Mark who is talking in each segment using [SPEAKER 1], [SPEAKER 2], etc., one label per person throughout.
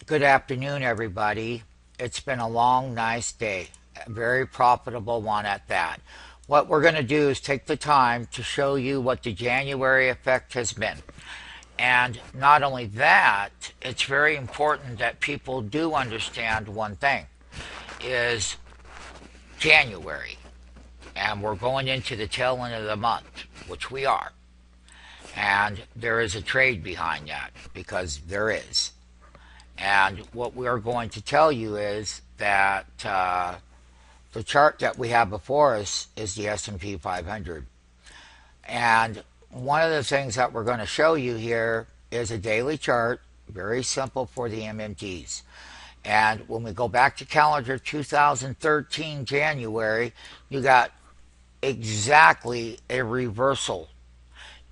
[SPEAKER 1] Good afternoon, everybody. It's been a long, nice day, a very profitable one at that. What we're going to do is take the time to show you what the January effect has been. And not only that, it's very important that people do understand one thing, is January. And we're going into the tail end of the month, which we are. And there is a trade behind that, because there is. And what we are going to tell you is that the chart that we have before us is the S&P 500. And one of the things that we're going to show you here is a daily chart, very simple for the MMTs. And when we go back to calendar 2013 January, you got exactly a reversal.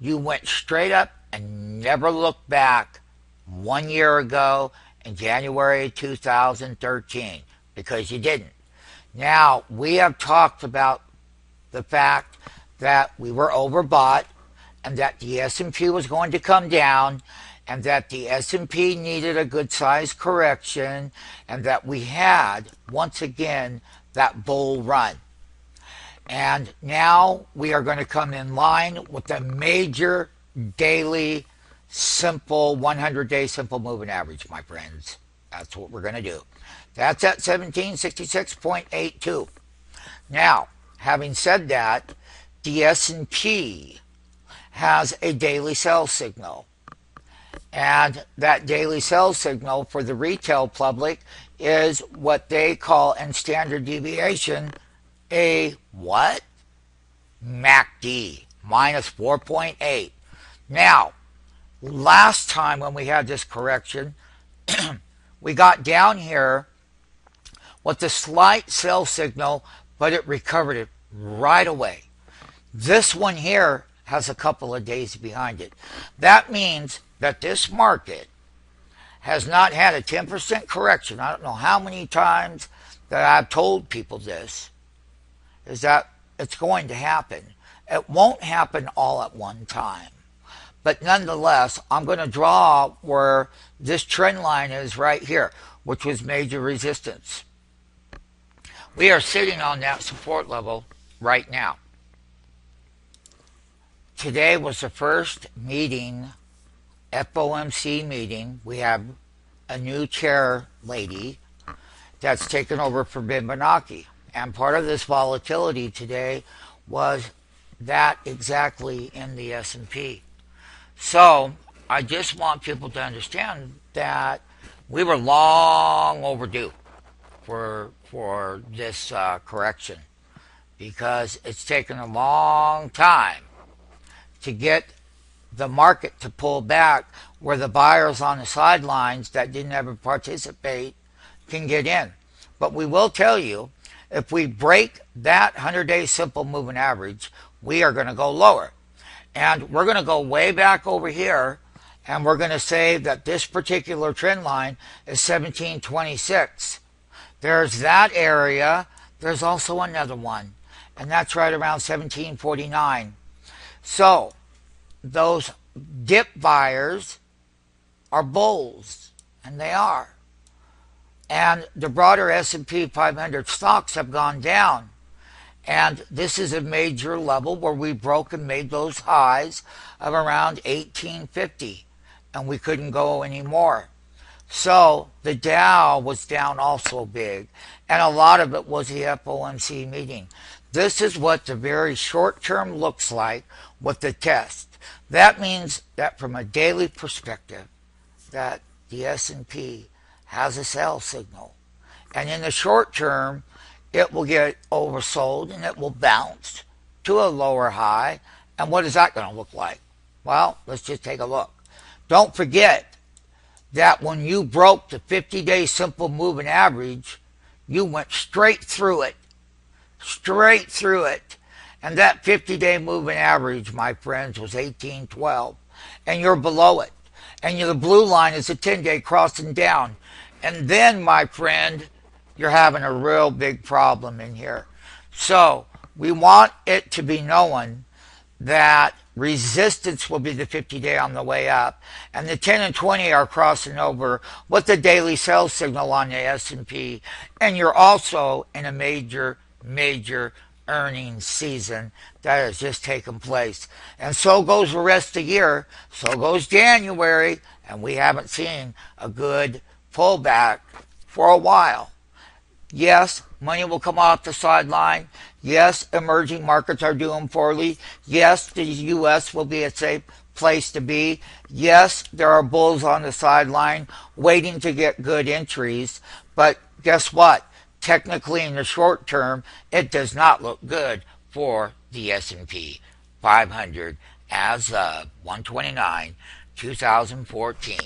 [SPEAKER 1] You went straight up and never looked back 1 year ago in January 2013 because you didn't. Now, we have talked about the fact that we were overbought and that the S&P was going to come down and that the S&P needed a good-sized correction and that we had, once again, that bull run. And now we are going to come in line with the major daily simple 100-day simple moving average, my friends. That's what we're going to do. That's at 1766.82. Now, having said that, the S&P has a daily sell signal. And that daily sell signal for the retail public is what they call in standard deviation a what? MACD, minus 4.8. Now, last time when we had this correction, we got down here with a slight sell signal, but it recovered it right away. This one here has a couple of days behind it. That means that this market has not had a 10% correction. I don't know how many times that I've told people this, is that it's going to happen. It won't happen all at one time. But nonetheless, I'm going to draw where this trend line is right here, which was major resistance. We are sitting on that support level right now. Today was the first meeting, FOMC meeting. We have a new chair lady that's taken over for Bimbanaki. And part of this volatility today was that exactly in the S&P. So I just want people to understand that we were long overdue for this correction because it's taken a long time to get the market to pull back where the buyers on the sidelines that didn't ever participate can get in. But we will tell you, if we break that 100-day simple moving average, we are going to go lower. And we're going to go way back over here, and we're going to say that this particular trend line is 1726. There's that area. There's also another one, and that's right around 1749. So those dip buyers are bulls, and they are. And the broader S&P 500 stocks have gone down. And this is a major level where we broke and made those highs of around 1850. And we couldn't go anymore. So the Dow was down also big. And a lot of it was the FOMC meeting. This is what the very short term looks like with the test. That means that from a daily perspective, that the S&P has a sell signal. And in the short term, it will get oversold and it will bounce to a lower high. And what is that going to look like? Well, let's just take a look. Don't forget that when you broke the 50-day simple moving average, you went straight through it. Straight through it. And that 50-day moving average, my friends, was 1812. And you're below it. And the blue line is a 10-day crossing down. And then, my friend, you're having a real big problem in here. So we want it to be known that Resistance will be the 50-day on the way up, and the 10 and 20 are crossing over with the daily sell signal on the S&P. And you're also in a major earnings season that has just taken place. And so goes the rest of the year, so goes January, and we haven't seen a good pullback for a while. Yes, money will come off the sideline. Yes, emerging markets are doing poorly. Yes, the U.S. will be a safe place to be. Yes, there are bulls on the sideline waiting to get good entries. But guess what? Technically, in the short term, it does not look good for the S&P 500 as of 129, 2014.